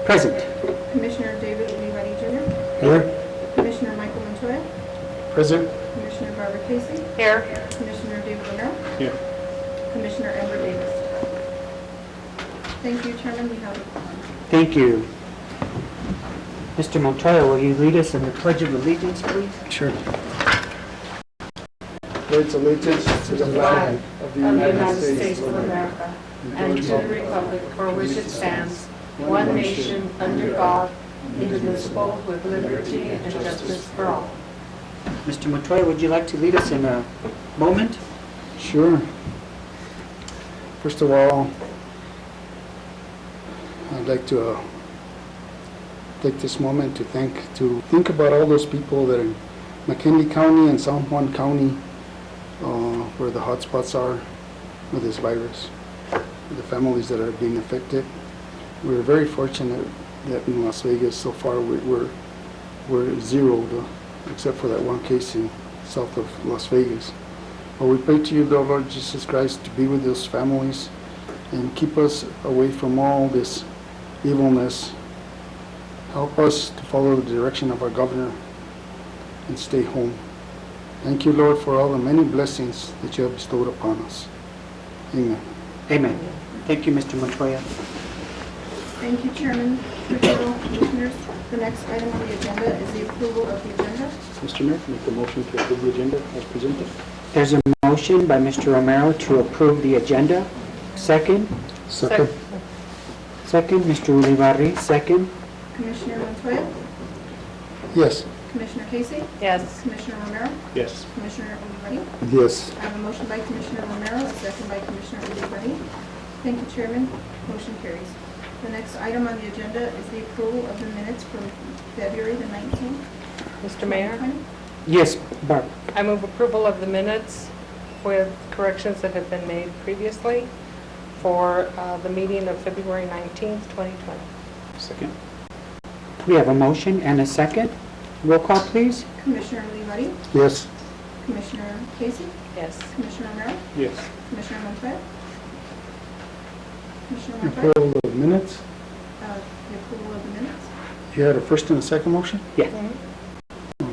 Present. Commissioner David Olivari Jr., Here. Commissioner Michael Montoya, Present. Commissioner Barbara Casey, Here. Commissioner David Romero, Here. Commissioner Amber Davis. Thank you, Chairman. We have a quorum. Thank you. Mr. Montoya, will you lead us in the Pledge of Allegiance, please? Sure. Pledge allegiance to the flag of the United States of America and to the republic for which it stands, one nation, under God, indivisible, with liberty and justice for all. Mr. Montoya, would you like to lead us in a moment? Sure. First of all, I'd like to take this moment to think about all those people that are in McKinley County and San Juan County, where the hotspots are with this virus, the families that are being affected. We're very fortunate that in Las Vegas so far we're zeroed, except for that one case in south of Las Vegas. But we pray to you, Lord Jesus Christ, to be with those families and keep us away from all this evilness. Help us to follow the direction of our governor and stay home. Thank you, Lord, for all the many blessings that you have bestowed upon us. Amen. Amen. Thank you, Mr. Montoya. Thank you, Chairman, Commissioner, Commissioners. The next item on the agenda is the approval of the agenda. Mr. Mayor, make a motion to approve the agenda as presented. There's a motion by Mr. Romero to approve the agenda. Second. Second. Second, Mr. Ulibarri. Second. Commissioner Montoya, Yes. Commissioner Casey, Yes. Commissioner Romero, Yes. Commissioner Olivari. Yes. I have a motion by Commissioner Romero, a second by Commissioner Olivari. Thank you, Chairman. Motion carries. The next item on the agenda is the approval of the minutes from February the 19th. Mr. Mayor, 2020. Yes, Barb. I move approval of the minutes with corrections that have been made previously for the meeting of February 19th, 2020. Second. We have a motion and a second. Roll call, please. Commissioner Olivari, Yes. Commissioner Casey, Yes. Commissioner Romero, Yes. Commissioner Montoya. Commissioner Montoya, Approval of minutes. the approval of the minutes. You had a first and a second motion? Yeah.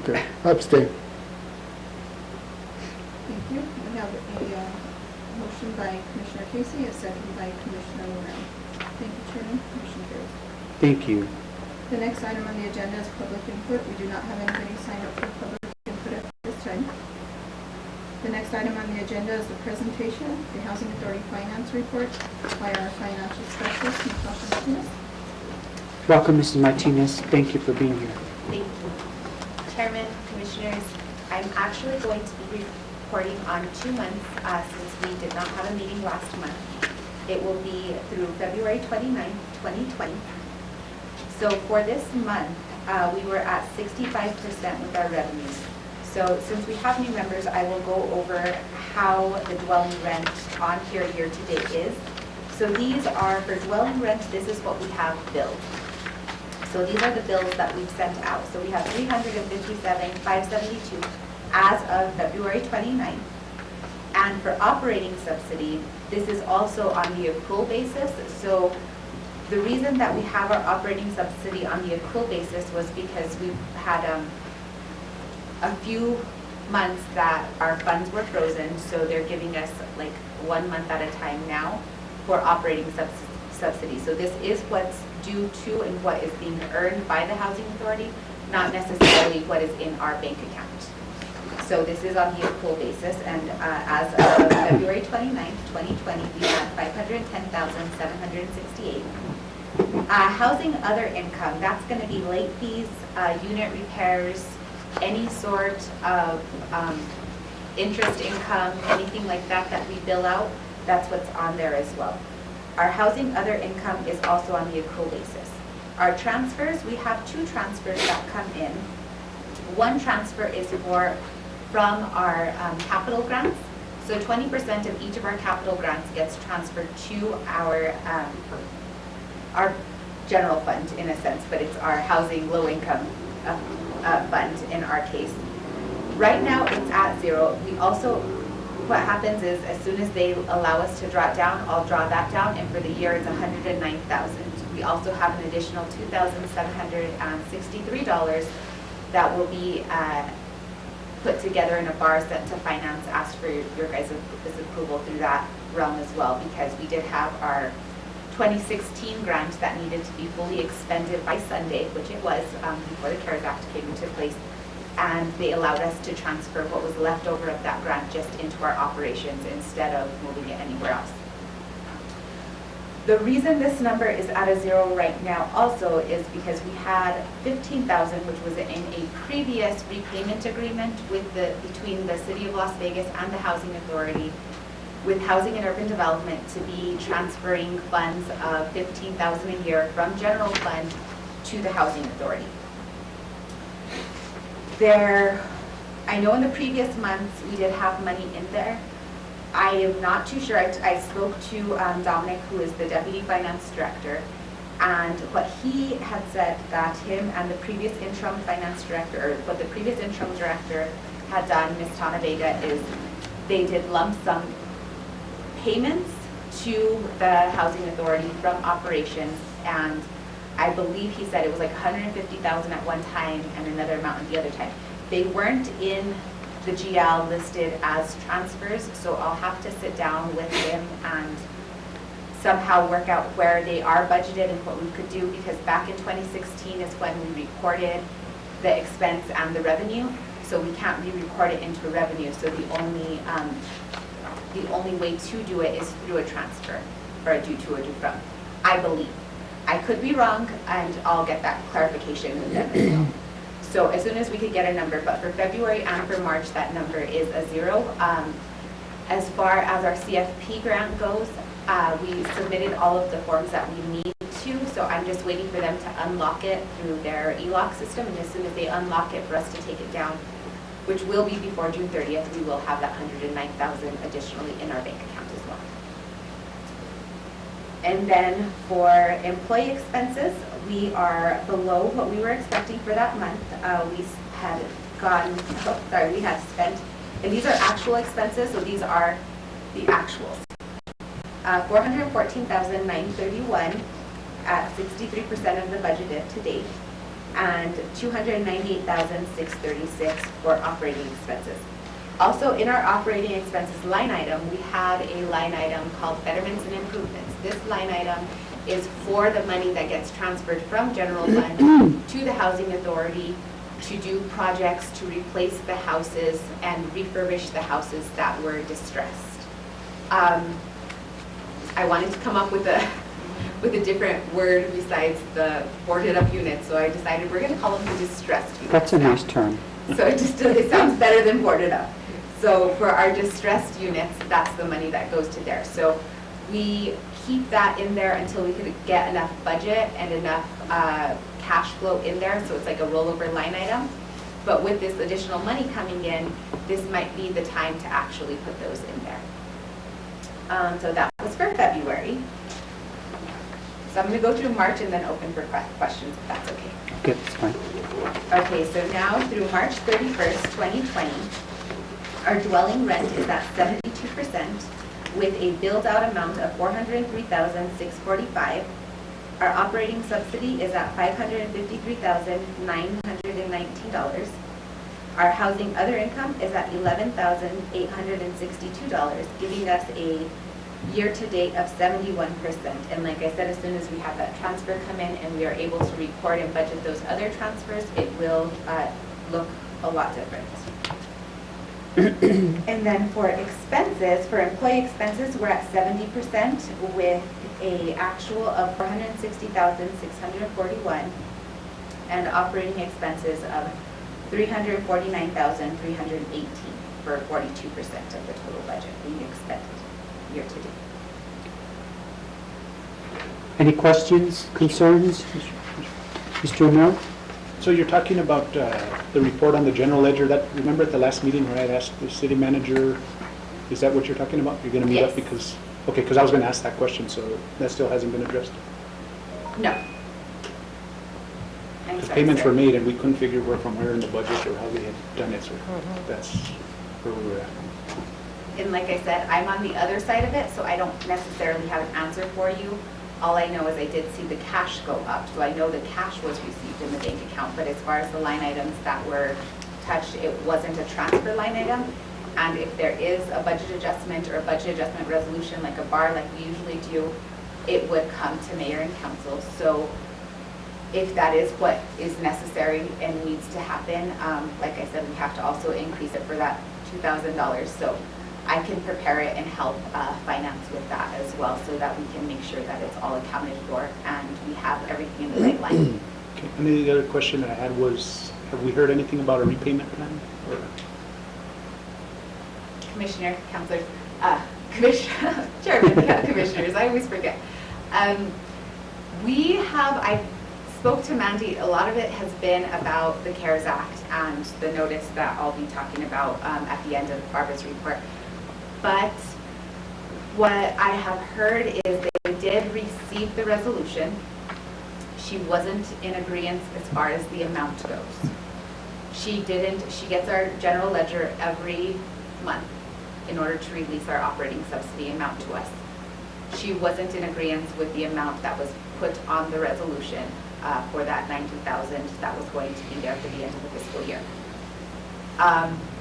Okay. Abstain. Thank you. We have a motion by Commissioner Casey, a second by Commissioner Romero. Thank you, Chairman. Motion carries. Thank you. The next item on the agenda is public input. We do not have anybody signed up for public input at this time. The next item on the agenda is the presentation, the Housing Authority Finance Report by our financial specialist, Natasha Martinez. Welcome, Mrs. Martinez. Thank you for being here. Thank you. Chairman, Commissioners, I'm actually going to be reporting on 2 months since we did not have a meeting last month. It will be through February 29th, 2020. So for this month, we were at 65% with our revenues. So since we have new members, I will go over how the dwelling rent on here year to date is. So these are for dwelling rent, this is what we have billed. So these are the bills that we've sent out. So we have 357,572 as of February 29th. And for operating subsidy, this is also on the accrual basis. So the reason that we have our operating subsidy on the accrual basis was because we've had a few months that our funds were frozen, so they're giving us like 1 month at a time now for operating subsidy. So this is what's due to and what is being earned by the Housing Authority, not necessarily what is in our bank account. So this is on the accrual basis, and as of February 29th, 2020, we had 510,768. Housing other income, that's going to be late fees, unit repairs, any sort of interest income, anything like that that we bill out, that's what's on there as well. Our housing other income is also on the accrual basis. Our transfers, we have 2 transfers that come in. One transfer is from our capital grants. So 20% of each of our capital grants gets transferred to our general fund in a sense, but it's our housing low income fund in our case. Right now it's at 0. We also what happens is, as soon as they allow us to draw it down, I'll draw that down, and for the year, it's $109,000. We also have an additional $2,763 that will be put together in a bar sent to finance, asked for your guys' approval through that realm as well, because we did have our 2016 grant that needed to be fully expended by Sunday, which it was before the CARES Act came into place, and they allowed us to transfer what was left over of that grant just into our operations instead of moving it anywhere else. The reason this number is at a zero right now also is because we had $15,000, which was in a previous repayment agreement between the City of Las Vegas and the Housing Authority with Housing and Urban Development to be transferring funds of $15,000 a year from general fund to the Housing Authority. I know in the previous months we did have money in there. I am not too sure. I spoke to Dominic, who is the Deputy Finance Director, and what he had said that him and the previous interim finance director, or what the previous interim director had done, Ms. Tana Vega, is they did lump sum payments to the Housing Authority from operations, and I believe he said it was like $150,000 at one time and another amount at the other time. They weren't in the GL listed as transfers, so I'll have to sit down with him and somehow work out where they are budgeted and what we could do, because back in 2016 is when we recorded the expense and the revenue, so we can't re-record it into revenue. So the only way to do it is through a transfer, or a due to or due from, I believe. I could be wrong, and I'll get that clarification with them as well. So as soon as we could get a number, but for February and for March, that number is a zero. As far as our CFP grant goes, we submitted all of the forms that we need to, so I'm just waiting for them to unlock it through their ELOC system, and as soon as they unlock it for us to take it down, which will be before June 30th, we will have that $109,000 additionally in our bank account as well. And then for employee expenses, we are below what we were expecting for that month. We had spent, and these are actual expenses, so these are the actuals. $414,931 at 63% of the budgeted to date, and $298,636 for operating expenses. Also, in our operating expenses line item, we have a line item called Betterments and Improvements. This line item is for the money that gets transferred from general fund to the Housing Authority to do projects to replace the houses and refurbish the houses that were distressed. I wanted to come up with a different word besides the boarded up units, so I decided we're going to call them the distressed units. That's a nice term. So it sounds better than boarded up. So for our distressed units, that's the money that goes to there. So we keep that in there until we could get enough budget and enough cash flow in there, so it's like a rollover line item. But with this additional money coming in, this might be the time to actually put those in there. So that was for February. So I'm going to go through March and then open for questions, if that's okay. Okay, that's fine. Okay, so now through March 31st, 2020, our dwelling rent is at 72% with a build-out amount of $403,645. Our operating subsidy is at $553,919. Our housing other income is at $11,862, giving us a year-to-date of 71%. And like I said, as soon as we have that transfer come in and we are able to record and budget those other transfers, it will look a lot different. And then for expenses, for employee expenses, we're at 70% with a actual of $460,641 and operating expenses of $349,318 for 42% of the total budget being expended year to date. Any questions, concerns? Mr. O'Neill? So you're talking about the report on the general ledger. That, remember at the last meeting where I asked the city manager, is that what you're talking about? You're going to meet Yes. up because, okay, because I was going to ask that question, so that still hasn't been addressed. No. I'm The sorry, payments sir. were made and we couldn't figure where from where in the budget or how they had done it, so that's where we were at. and like I said, I'm on the other side of it, so I don't necessarily have an answer for you. All I know is I did see the cash go up, so I know the cash was received in the bank account, but as far as the line items that were touched, it wasn't a transfer line item. And if there is a budget adjustment or a budget adjustment resolution, like a bar like we usually do, it would come to mayor and council. So if that is what is necessary and needs to happen, like I said, we have to also increase it for that $2,000. So I can prepare it and help finance with that as well, so that we can make sure that it's all accounted for and we have everything in the right line. Okay. And the other question that I had was, have we heard anything about a repayment plan? Or- Commissioner, Councilors, Commissioner, Chairman, Commissioners, I always forget. I spoke to Mandy, a lot of it has been about the CARES Act and the notice that I'll be talking about at the end of Barbara's report. But what I have heard is they did receive the resolution. She wasn't in agreement as far as the amount goes. She gets our general ledger every month in order to release our operating subsidy amount to us. She wasn't in agreement with the amount that was put on the resolution for that $90,000 that was going to be there for the end of the fiscal year.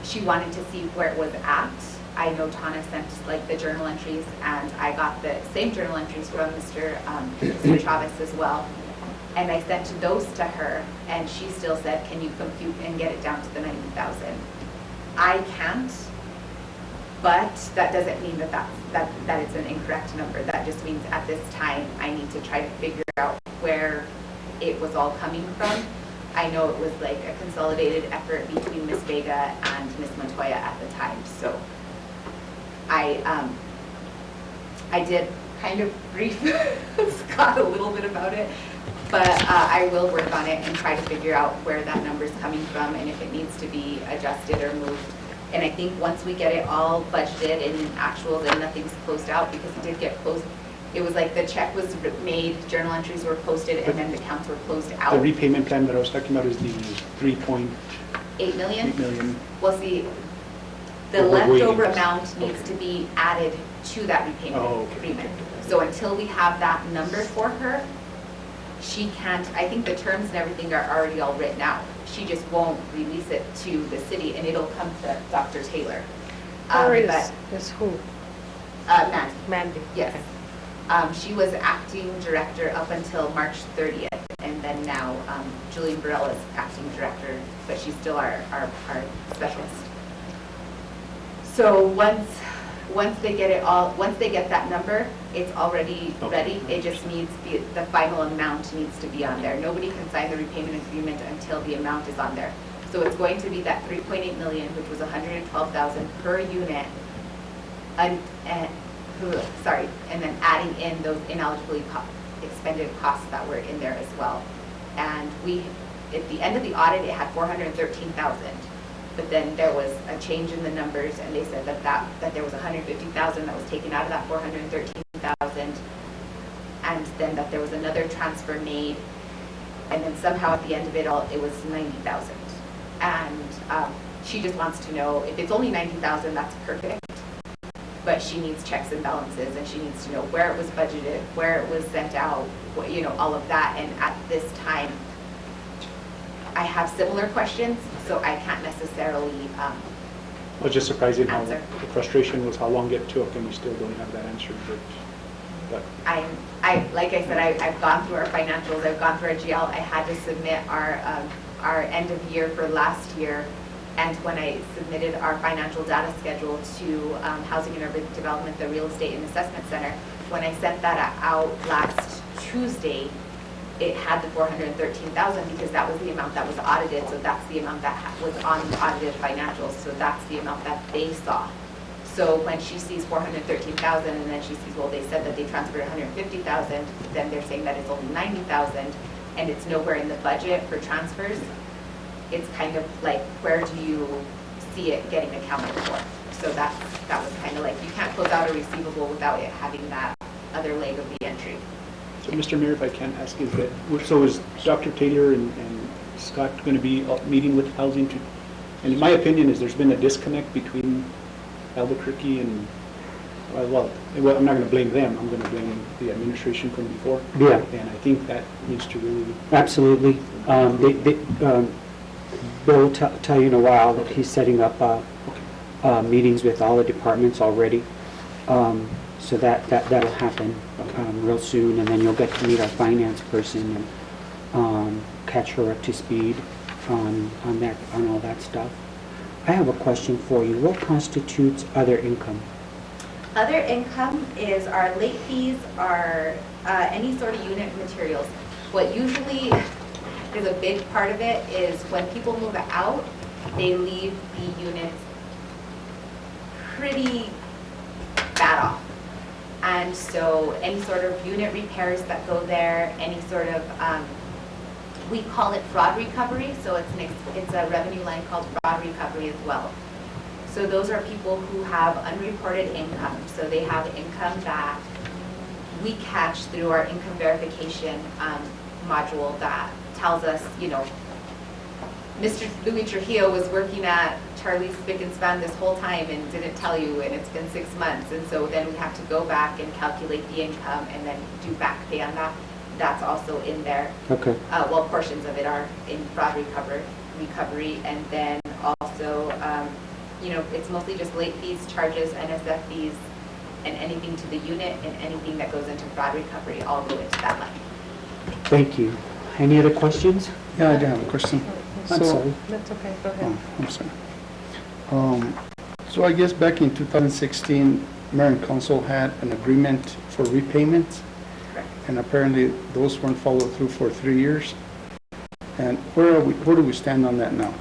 She wanted to see where it was at. I know Tana sent like the journal entries, and I got the same journal entries from Mr. Chavez as well. And I sent those to her, and she still said, can you compute and get it down to the $90,000? I can't, but that doesn't mean that it's an incorrect number. That just means at this time, I need to try to figure out where it was all coming from. I know it was like a consolidated effort between Ms. Vega and Ms. Montoya at the time. So I did kind of brief Scott a little bit about it, but I will work on it and try to figure out where that number is coming from and if it needs to be adjusted or moved. And I think once we get it all budgeted and actuals and nothing's closed out, because it did get closed, it was like the check was made, journal entries were posted, and then the accounts were closed out. The repayment plan that I was talking about is the 3.8 $8 million? million. Well, see, the But we're waiting. leftover amount needs to be added to that repayment Oh, okay. agreement. So until we have that number for her, she can't, I think the terms and everything are already all written out. She just won't release it to the city, and it'll come to Dr. Taylor. Or But, is who? Mandy, Mandy? yes. She was acting director up until March 30th, and then now Julie Burrell is acting director, but she's still our specialist. So once they get it all, once they get that number, it's already ready. It just needs, the final amount needs to be on there. Nobody can sign the repayment agreement until the amount is on there. So it's going to be that 3.8 million, which was 112,000 per unit, and then adding in those ineligibility expended costs that were in there as well. And at the end of the audit, it had 413,000. But then there was a change in the numbers, and they said that there was 150,000 that was taken out of that 413,000, and then that there was another transfer made, and then somehow at the end of it all, it was 90,000. And she just wants to know, if it's only 90,000, that's perfect, but she needs checks and balances, and she needs to know where it was budgeted, where it was sent out, all of that. And at this time, I have similar questions, so I can't necessarily It was just surprising how Answer. the frustration was how long it took, and we still don't have that answered. But like I said, I've gone through our financials, I've gone through our GL. I had to submit our end of year for last year, and when I submitted our financial data schedule to Housing and Urban Development, the Real Estate and Assessment Center, when I sent that out last Tuesday, it had the 413,000 because that was the amount that was audited, so that's the amount that was on the audited financials, so that's the amount that they saw. So when she sees 413,000 and then she sees, well, they said that they transferred 150,000, then they're saying that it's only 90,000, and it's nowhere in the budget for transfers. It's kind of like, where do you see it getting accounted for? So that was kind of like, you can't close out a receivable without it having that other leg of the entry. So, Mr. Mayor, if I can ask, so is Dr. Taylor and Scott going to be meeting with housing and in my opinion, there's been a disconnect between Albuquerque and, well, I'm not going to blame them, I'm going to blame the administration from before. Yeah. And I think that needs to really, Absolutely. Bill will tell you in a while that he's setting up meetings with all the departments already. So that'll happen real soon, and then you'll get to meet our finance person and catch her up to speed on all that stuff. I have a question for you. What constitutes other income? Other income is our late fees, our any sort of unit materials. What usually is a big part of it is when people move out, they leave the units pretty bad off. And so any sort of unit repairs that go there, any sort of, we call it fraud recovery, so it's a revenue line called fraud recovery as well. So those are people who have unreported income. So they have income that we catch through our income verification module that tells us, you know, Mr. Louis Trujillo was working at Charlie's Spick and Span this whole time and didn't tell you, and it's been 6 months. And so then we have to go back and calculate the income and then do back pay on that. That's also in there. Okay. Well, portions of it are in fraud recovery, and then also, you know, it's mostly just late fees, charges, NSF fees, and anything to the unit and anything that goes into fraud recovery all go into that line. Thank you. Any other questions? Yeah, I do have a question. I'm So- sorry. That's okay, go ahead. Oh, I'm sorry. So I guess back in 2016, Mayor and Council had an agreement for repayments, Correct. and apparently those weren't followed through for 3 years. And where do we stand on that now?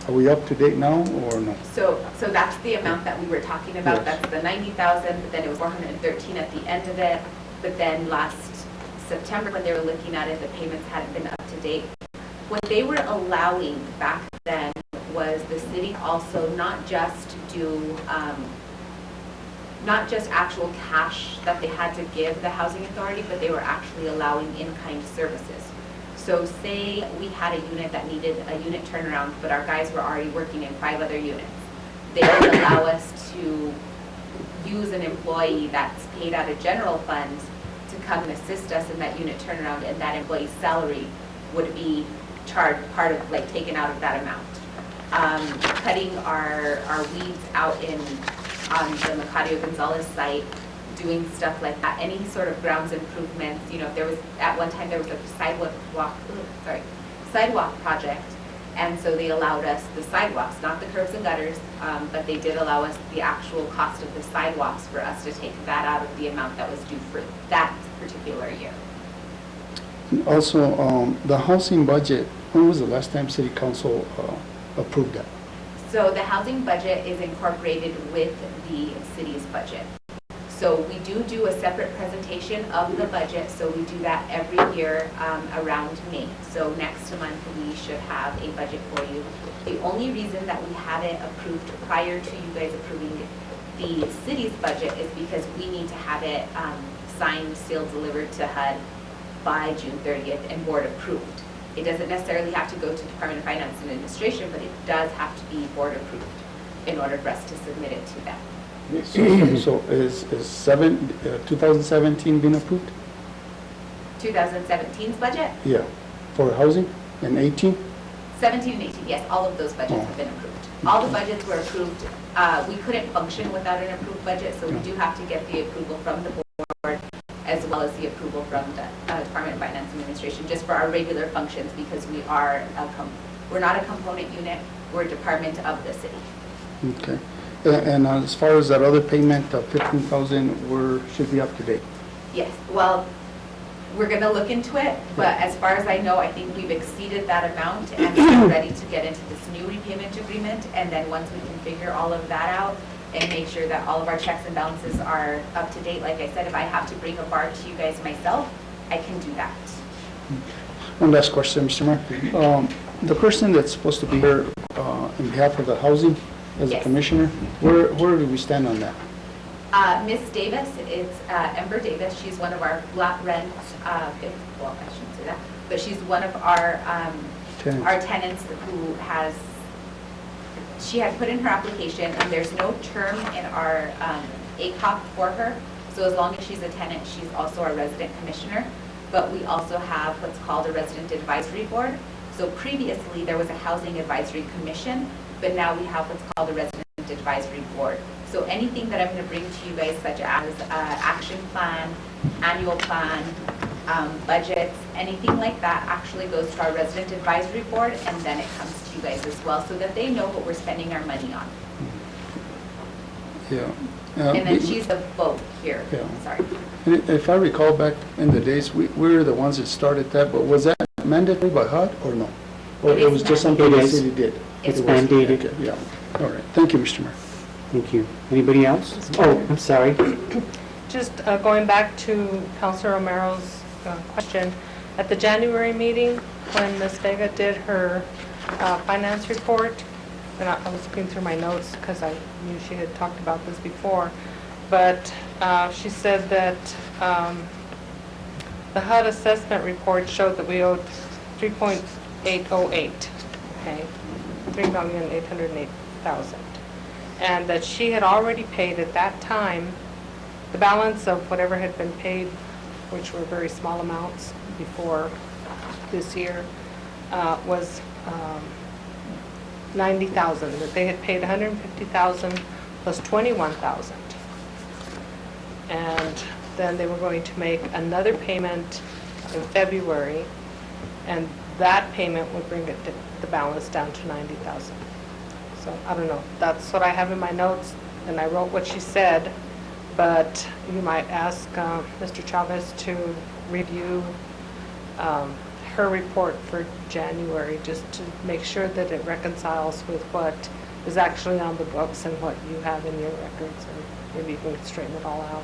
Are we up to date now or no? So that's the amount that we were talking about. Yes. That's the 90,000, but then it was 413 at the end of it. But then last September, when they were looking at it, the payments hadn't been up to date. What they were allowing back then was the city also not just do, not just actual cash that they had to give the housing authority, but they were actually allowing in-kind services. So say we had a unit that needed a unit turnaround, but our guys were already working in 5 other units. They would allow us to use an employee that's paid out of general fund to come and assist us in that unit turnaround, and that employee's salary would be charged, part of, like, taken out of that amount. Cutting our weeds out on the Macario Gonzalez site, doing stuff like that, any sort of grounds improvements. You know, if there was, at one time there was a sidewalk project, and so they allowed us the sidewalks, not the curbs and gutters, but they did allow us the actual cost of the sidewalks for us to take that out of the amount that was due for that particular year. Also, the housing budget, when was the last time City Council approved that? So the housing budget is incorporated with the city's budget. So we do a separate presentation of the budget, so we do that every year around May. So next month, we should have a budget for you. The only reason that we had it approved prior to you guys approving the city's budget is because we need to have it signed, sealed, delivered to HUD by June 30th and board approved. It doesn't necessarily have to go to Department of Finance and Administration, but it does have to be board approved in order for us to submit it to them. So is 2017 been approved? 2017's budget? Yeah, for housing, and 18? 17 and 18, yes, all of those budgets have been approved. All the budgets were approved. We couldn't function without an approved budget, so we do have to get the approval from the board as well as the approval from the Department of Finance and Administration, just for our regular functions, because we're not a component unit, we're a department of the city. Okay. And as far as that other payment of 15,000, should be up to date? Yes, well, we're going to look into it, but as far as I know, I think we've exceeded that amount and we're ready to get into this new repayment agreement. And then once we can figure all of that out and make sure that all of our checks and balances are up to date, like I said, if I have to bring a bar to you guys myself, I can do that. One last question, Mr. Mayor. The person that's supposed to be here in behalf of the housing as a Yes. commissioner, where do we stand on that? Miss Davis, it's Ember Davis. She's one of our flat rent, well, I shouldn't say that, but she's one of our Tenants. our tenants who has she had put in her application, and there's no term in our ACOP for her. So as long as she's a tenant, she's also our resident commissioner. But we also have what's called a resident advisory board. So previously, there was a housing advisory commission, but now we have what's called a resident advisory board. So anything that I'm going to bring to you guys, such as action plan, annual plan, budgets, anything like that actually goes to our resident advisory board, and then it comes to you guys as well, so that they know what we're spending our money on. Yeah. And then she's the vote here, Yeah. sorry. And if I recall back in the days, we were the ones that started that, but was that mandatory by HUD or no? Or It it was is just something mandated. the city did? It's It was- mandated. okay, yeah, all right. Thank you, Mr. Mayor. Thank you. Anybody else? Oh, I'm sorry. Just going back to Councilor Romero's question, at the January meeting, when Ms. Vega did her finance report, and I was looking through my notes because I knew she had talked about this before, but she said that the HUD assessment report showed that we owed 3.808, okay, 3,808,000, and that she had already paid at that time the balance of whatever had been paid, which were very small amounts before this year, was 90,000, that they had paid 150,000 plus 21,000. And then they were going to make another payment in February, and that payment would bring it, the balance down to 90,000. So, I don't know, that's what I have in my notes, and I wrote what she said, but you might ask Mr. Chavez to review her report for January, just to make sure that it reconciles with what is actually on the books and what you have in your records, and maybe you can straighten it all out.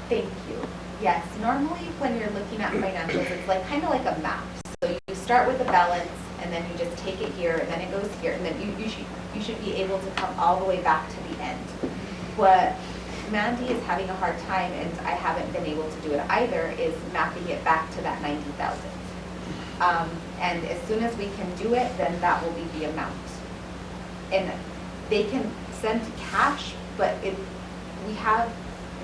Thank you. Yes, normally when you're looking at financials, it's like kind of like a map. So you start with the balance, and then you just take it here, and then it goes here, and then you should be able to come all the way back to the end. What Mandy is having a hard time, and I haven't been able to do it either, is mapping it back to that 90,000. And as soon as we can do it, then that will be the amount. And they can send cash, but we have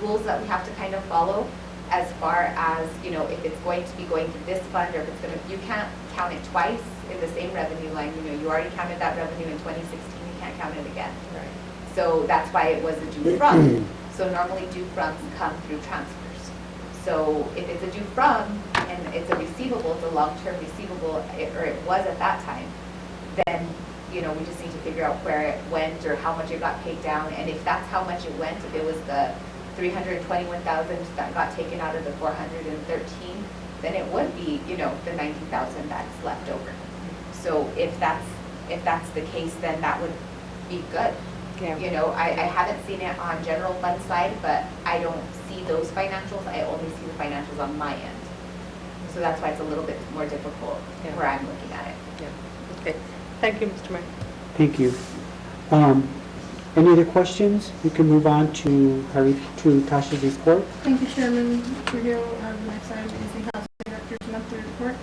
rules that we have to kind of follow as far as, you know, if it's going to be going to this fund, or if it's going to, you can't count it twice in the same revenue line. You know, you already counted that revenue in 2016, you can't count it again. Right. So that's why it was a due from. So normally due froms come through transfers. So if it's a due from and it's a receivable, it's a long-term receivable, or it was at that time, then, you know, we just need to figure out where it went or how much it got paid down. And if that's how much it went, if it was the 321,000 that got taken out of the 413, then it would be, you know, the 90,000 that's left over. So if that's the case, then that would be good. Yeah. You know, I haven't seen it on general fund side, but I don't see those financials. I only see the financials on my end. So that's why it's a little bit more difficult Yeah. where I'm looking at it. Yeah. Okay. Thank you, Mr. Mayor. Thank you. Any other questions? We can move on to Tasha's report. Thank you, Chairman Trujillo. The next item is the Housing Director's monthly report.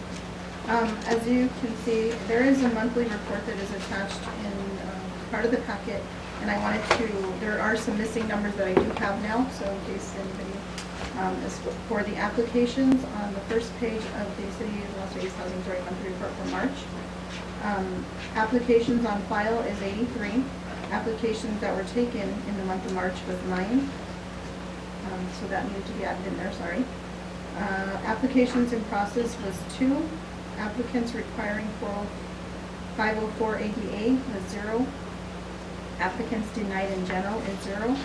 As you can see, there is a monthly report that is attached in part of the packet, and I wanted to, there are some missing numbers that I do have now, so in case anybody is for the applications on the first page of the City of Las Vegas Housing Authority monthly report for March. Applications on file is 83. Applications that were taken in the month of March was 9. So that needed to be added in there, sorry. Applications in process was 2. Applicants requiring 504 ADA was 0. Applicants denied in general is 0.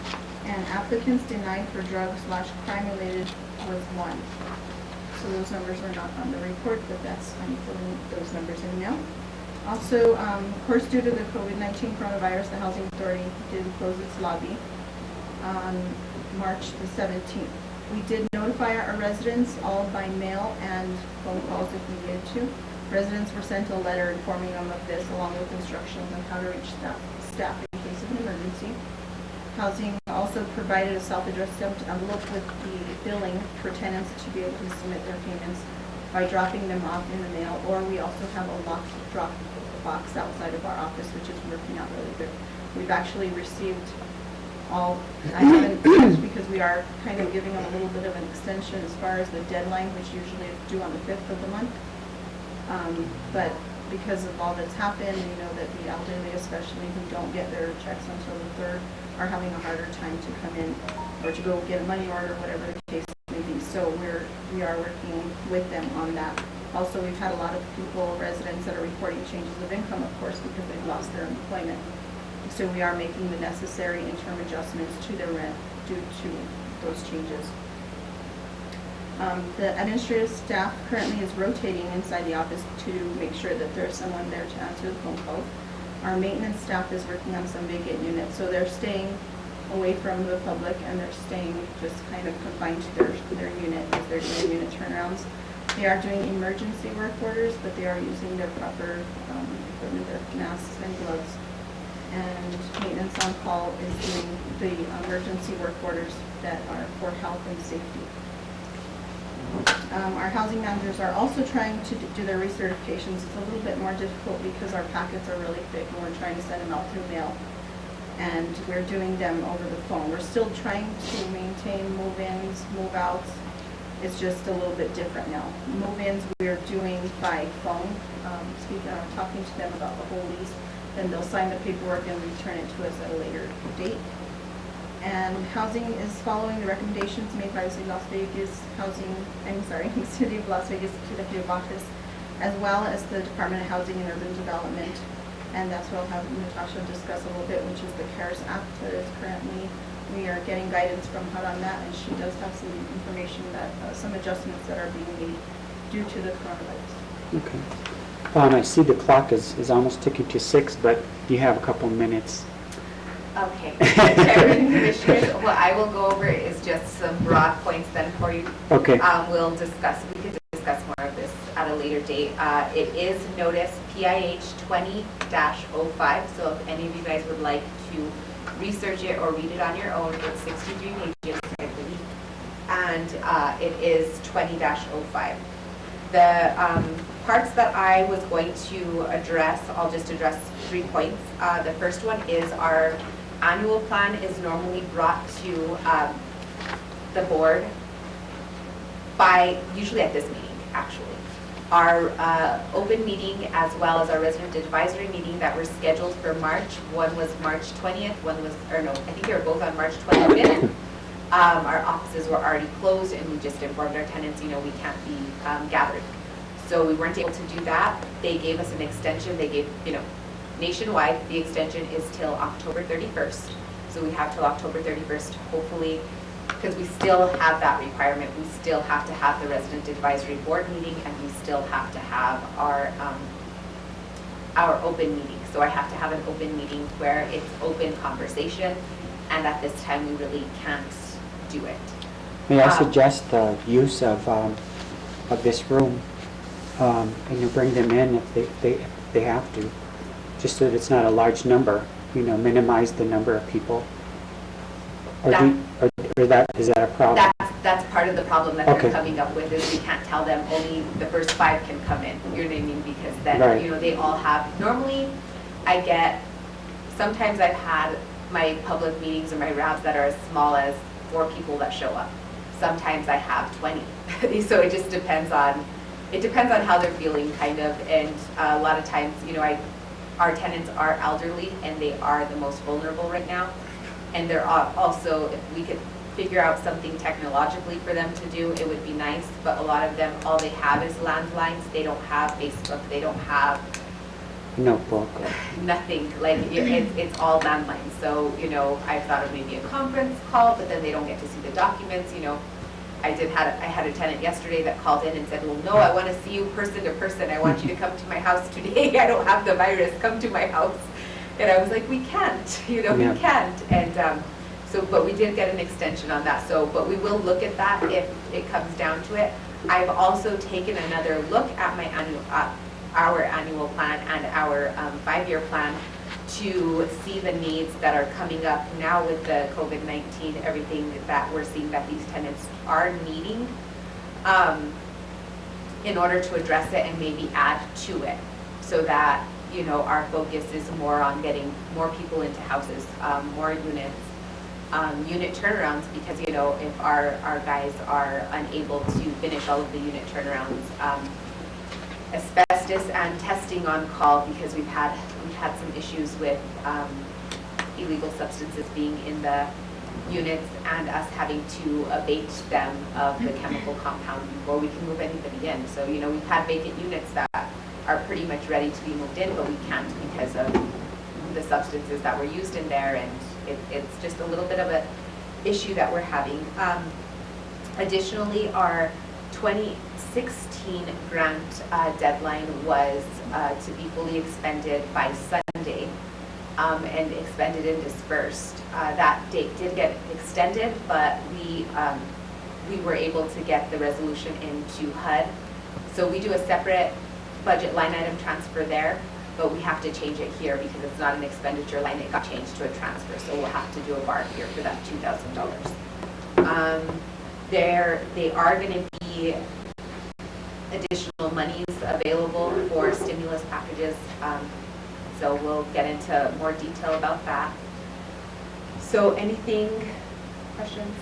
And applicants denied for drug/crime related was 1. So those numbers are not on the report, but I'm filling those numbers in now. Also, of course, due to the COVID-19 coronavirus, the Housing Authority did close its lobby on March the 17th. We did notify our residents, all by mail and phone calls if we needed to. Residents were sent a letter informing them of this, along with instructions on how to reach staff in case of an emergency. Housing also provided a self-addressed stamped envelope with the billing for tenants to be able to submit their payments by dropping them off in the mail, or we also have a locked drop box outside of our office, which is working out really good. We've actually received all, I haven't, because we are kind of giving them a little bit of an extension as far as the deadline, which usually is due on the 5th of the month. But because of all that's happened, you know, that the elderly especially who don't get their checks until the 3rd are having a harder time to come in or to go get a money order, whatever the case may be. So we are working with them on that. Also, we've had a lot of people, residents that are reporting changes of income, of course, because they've lost their employment. So we are making the necessary interim adjustments to their rent due to those changes. The administrative staff currently is rotating inside the office to make sure that there's someone there to answer the phone calls. Our maintenance staff is working on some vacant units, so they're staying away from the public and they're staying just kind of confined to their unit as they're doing unit turnarounds. They are doing emergency work orders, but they are using their proper equipment, their masks and gloves. And maintenance on call is doing the emergency work orders that are for health and safety. Our housing managers are also trying to do their recertifications. It's a little bit more difficult because our packets are really thick and we're trying to send them out through mail. And we're doing them over the phone. We're still trying to maintain move-ins, move-outs. It's just a little bit different now. Move-ins we're doing by phone, talking to them about the whole lease. Then they'll sign the paperwork and return it to us at a later date. And housing is following the recommendations made by the City of Las Vegas City of Las Vegas Executive Office, as well as the Department of Housing and Urban Development. And that's what I'll have Natasha discuss a little bit, which is the CARES Act that is currently, we are getting guidance from HUD on that, and she does have some information that, some adjustments that are being made due to the coronavirus. Okay. I see the clock is almost ticking to 6, but you have a couple minutes. Okay. Chairman and Commissioners, what I will go over is just some broad points then for you. Okay. We could discuss more of this at a later date. It is notice PIH 20-05, so if any of you guys would like to research it or read it on your own, it's 63 pages, I believe, and it is 20-05. The parts that I was going to address, I'll just address 3 points. The first one is our annual plan is normally brought to the board usually at this meeting, actually. Our open meeting as well as our resident advisory meeting that were scheduled for March, one was March 20th, I think they were both on March 25th. Our offices were already closed and we just informed our tenants, we can't be gathered. So we weren't able to do that. They gave us an extension. They gave, nationwide, the extension is till October 31st. So we have till October 31st, hopefully, because we still have that requirement. We still have to have the resident advisory board meeting and we still have to have our open meeting. So I have to have an open meeting where it's open conversation, and at this time we really can't do it. May I suggest the use of this room, and you bring them in if they have to, just so that it's not a large number, minimize the number of people. Or is that a problem? That's part of the problem that Okay. they're coming up with, is we can't tell them only the first 5 can come in, you know what I mean? Because then, Right. they all have, normally sometimes I've had my public meetings or my RABs that are as small as 4 people that show up. Sometimes I have 20. So it just depends on how they're feeling, kind of, and a lot of times, our tenants are elderly and they are the most vulnerable right now. And they're also, if we could figure out something technologically for them to do, it would be nice, but a lot of them, all they have is landlines. They don't have Facebook, they don't have Notebook. nothing, it's all landlines. So, I thought of maybe a conference call, but then they don't get to see the documents, I had a tenant yesterday that called in and said, well, no, I want to see you person to person. I want you to come to my house today. I don't have the virus. Come to my house. And I was like, we can't, we can't. And but we did get an extension on that. So, but we will look at that if it comes down to it. I've also taken another look at our annual plan and our 5-year plan to see the needs that are coming up now with the COVID-19, everything that we're seeing that these tenants are needing. in order to address it and maybe add to it, so that, you know, our focus is more on getting more people into houses, more units, unit turnarounds, because, you know, if our guys are unable to finish all of the unit turnarounds, asbestos and testing on call, because we've had some issues with illegal substances being in the units and us having to abate them of the chemical compound before we can move anybody in. So, you know, we've had vacant units that are pretty much ready to be moved in, but we can't because of the substances that were used in there, and it's just a little bit of an issue that we're having. Additionally, our 2016 grant deadline was to be fully expended by Sunday, and expended and dispersed. That date did get extended, but we were able to get the resolution into HUD. So we do a separate budget line item transfer there, but we have to change it here because it's not an expenditure line. It got changed to a transfer, so we'll have to do a bar here for that $2,000. They are going to be additional monies available for stimulus packages, so we'll get into more detail about that. So questions?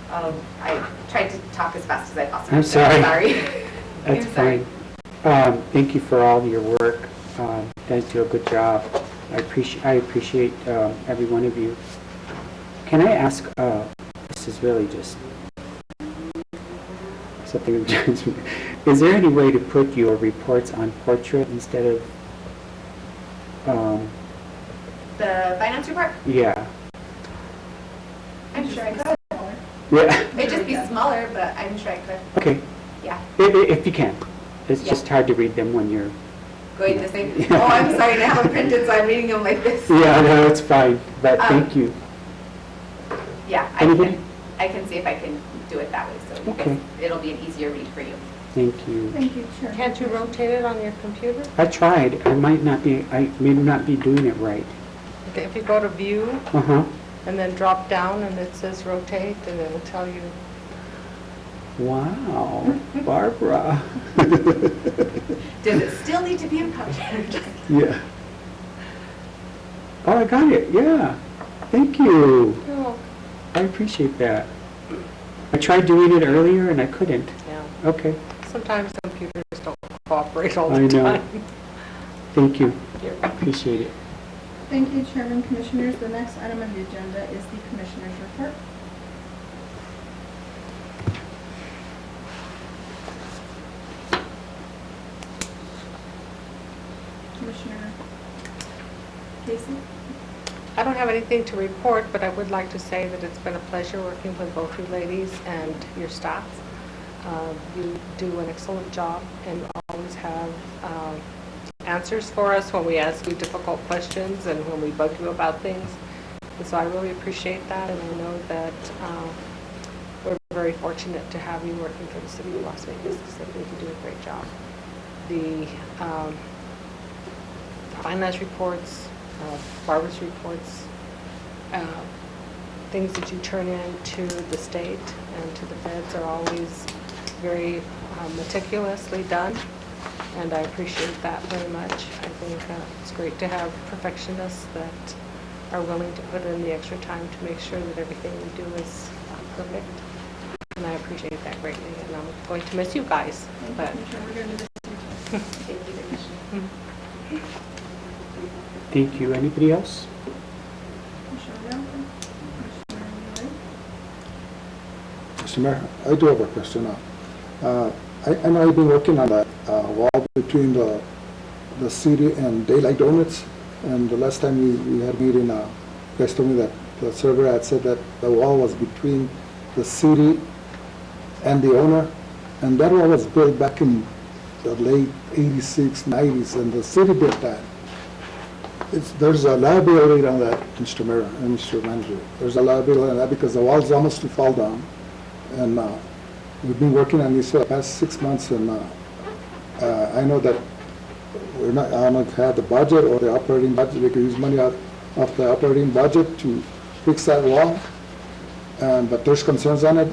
I tried to talk as fast as I possibly I'm could. sorry. Sorry. That's I'm fine. Thank you for all your work. You guys do a good job. I appreciate every one of you. Can I ask, this is really just something that turns me. Is there any way to put your reports on portrait instead of, The finance report? yeah. I'm sure I could. Yeah, It'd just be smaller, but I'm sure I could. okay, Yeah. if you can. It's Yeah. just hard to read them when you're, Going to say, oh, I'm sorry, I have them printed, so I'm reading them like this. yeah, no, it's fine, but thank you. Yeah, Anybody? I can see if I can do it that way, so Okay. it'll be an easier read for you. Thank you. Thank you, Chair. Can't you rotate it on your computer? I tried. I may not be doing it right. Okay, if you go to view Uh-huh. and then drop down and it says rotate, and it will tell you. Wow, Barbara. Does it still need to be in public? Yeah. Oh, I got it, yeah. Thank you. Oh, I appreciate that. I tried doing it earlier and I couldn't. yeah. Okay, Sometimes computers don't cooperate all I the know. time. thank you. Here. Appreciate it. Thank you, Chairman, Commissioners. The next item on the agenda is the Commissioner's report. Commissioner Casey? I don't have anything to report, but I would like to say that it's been a pleasure working with both you ladies and your staff. You do an excellent job and you always have answers for us when we ask you difficult questions and when we bug you about things. And so I really appreciate that, and I know that we're very fortunate to have you working for the city of Las Vegas, because I think you do a great job. The finance reports, Barbara's reports, things that you turn in to the state and to the feds are always very meticulously done, and I appreciate that very much. I think it's great to have perfectionists that are willing to put in the extra time to make sure that everything we do is perfect, and I appreciate that greatly, and I'm going to miss you guys. Thank But you, Commissioner. We're going to miss you too. Thank you, Commissioner. Thank you. Anybody else? Commissioner Brown? Commissioner Miller? Mr. Mayor, I do have a question now. I know you've been working on that wall between the city and Daylight Donuts, and the last time we had a meeting, you guys told me that the surveyor had said that the wall was between the city and the owner, and that wall was built back in the late 86, 90s, and the city did that. There's a liability on that, Mr. Mayor and Mr. Manager. There's a liability on that because the wall's almost to fall down. And we've been working on this for the past 6 months, and I know that I don't have the budget or the operating budget. We could use money out of the operating budget to fix that wall. But there's concerns on it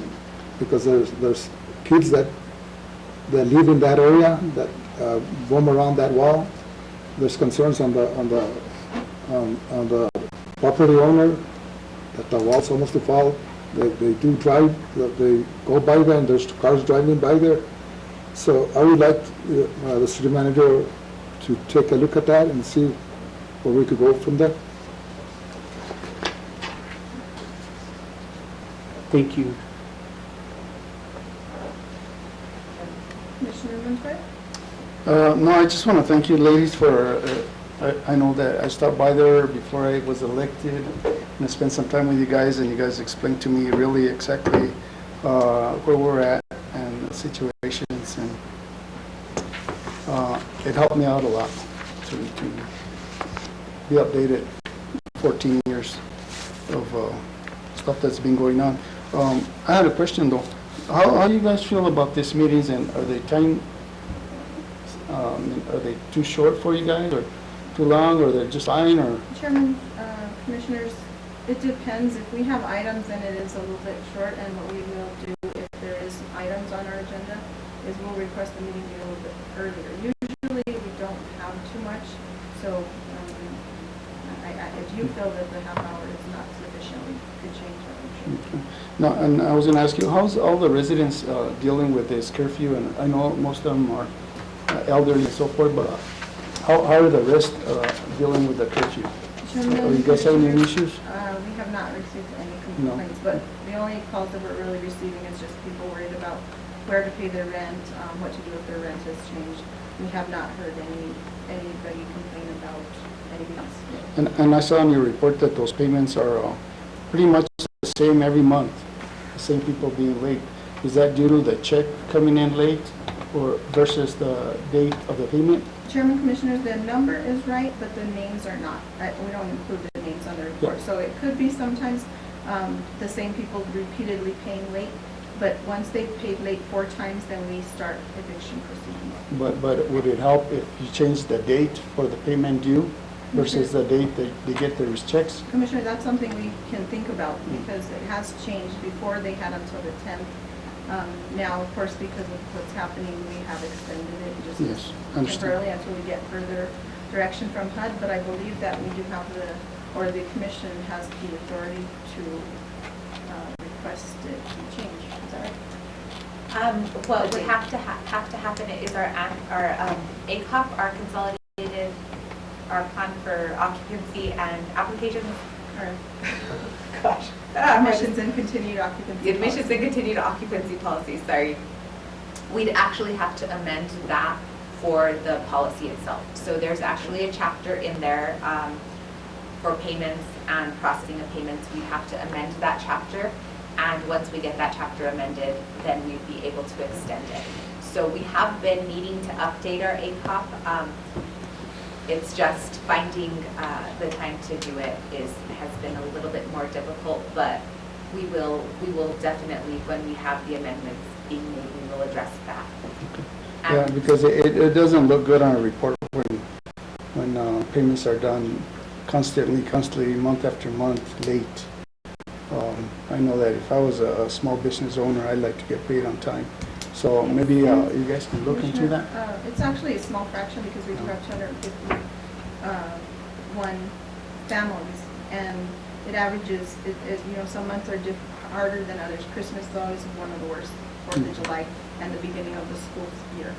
because there's kids that that live in that area, that roam around that wall. There's concerns on the property owner that the wall's almost to fall. They do drive, they go by there and there's cars driving by there. So I would like the city manager to take a look at that and see where we could go from there. Thank you. Commissioner Montoya? No, I just want to thank you ladies for, I know that I stopped by there before I was elected, and I spent some time with you guys, and you guys explained to me really exactly where we're at and the situations, and it helped me out a lot to be updated. 14 years of stuff that's been going on. I had a question though. How do you guys feel about these meetings, and are they are they too short for you guys, or too long, or they're just fine, or? Chairman, Commissioners, it depends. If we have items, then it is a little bit short, and what we will do if there is items on our agenda is we'll request the meeting be a little bit earlier. Usually, we don't have too much, so if you feel that the half hour is not sufficient, we could change that. Okay. Now, and I was going to ask you, how's all the residents dealing with this curfew? And I know most of them are elderly and so forth, but how are the rest dealing with the curfew? Chairman, Are you guys having any issues? We have not received any No. complaints, but the only calls that we're really receiving is just people worried about where to pay their rent, what to do if their rent has changed. We have not heard anybody complain about any needs. And I saw in your report that those payments are pretty much the same every month, the same people being late. Is that due to the check coming in late, or versus the date of the payment? Chairman, Commissioners, the number is right, but the names are not. We don't include the names on the report. Yeah. So it could be sometimes the same people repeatedly paying late, but once they've paid late 4 times, then we start eviction proceedings. But would it help if you change the date for the payment due versus the date that they get their checks? Commissioner, that's something we can think about because it has changed. Before they had until the 10th. Now, of course, because of what's happening, we have extended it Yes, just understand. temporarily until we get further direction from HUD. But I believe that we do have the commission has the authority to request it to change. Is that right? What would have to happen is our ACOP, our consolidated, our plan for occupancy and applications, or, gosh. Admissions and continued occupancy. The admissions and continued occupancy policy, sorry. We'd actually have to amend that for the policy itself. So there's actually a chapter in there for payments and processing of payments. We have to amend that chapter, and once we get that chapter amended, then we'd be able to extend it. So we have been needing to update our ACOP. It's just finding the time to do it has been a little bit more difficult, but we will definitely, when we have the amendments being made, we will address that. Yeah, because it doesn't look good on a report when payments are done constantly, month after month, late. I know that if I was a small business owner, I'd like to get paid on time. So maybe you guys can look into that? It's actually a small fraction because we do have 251 families, and it averages, some months are harder than others. Christmas is always one of the worst, 4th of July, and the beginning of the school year.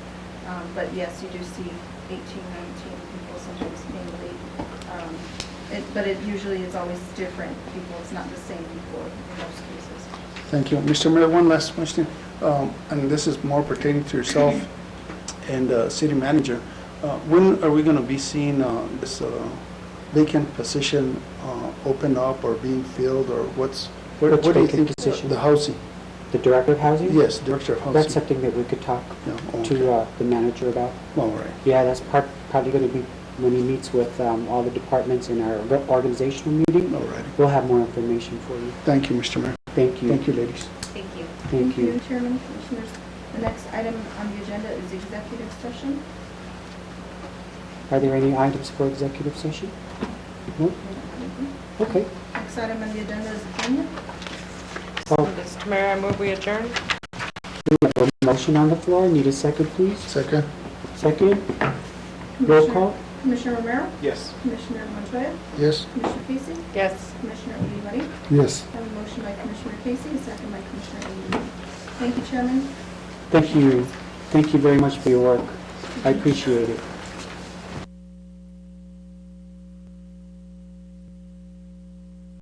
But yes, you do see 18, 19 people sometimes paying late. But it usually is always different people. It's not the same people in most cases. Thank you. Mr. Mayor, one last question, and this is more pertaining to yourself and city manager. When are we going to be seeing this vacant position open up or being filled, or what do you vacant think? position? The housing? The Director of Housing? Yes, Director of Housing. That's something that we could talk Yeah, okay. to the manager about. All right. Yeah, that's probably going to be when he meets with all the departments in our organizational meeting. All right. We'll have more information for you. Thank you, Mr. Mayor. Thank you. Thank you, ladies. Thank you. Thank you. Chairman, Commissioners. The next item on the agenda is executive session. Are there any items for executive session? No? Okay. Next item on the agenda is adjournment. Well, Mr. Mayor, I move we adjourn. we have a motion on the floor. Need a second, please? Second? Second? Roll call? Commissioner Romero? Yes. Commissioner Montoya? Yes? Commissioner Casey? Yes. Commissioner Udi, Yes. I have a motion by Commissioner Casey, a second by Commissioner Udi. Thank you, Chairman. Thank you. Thank you very much for your work. I appreciate it.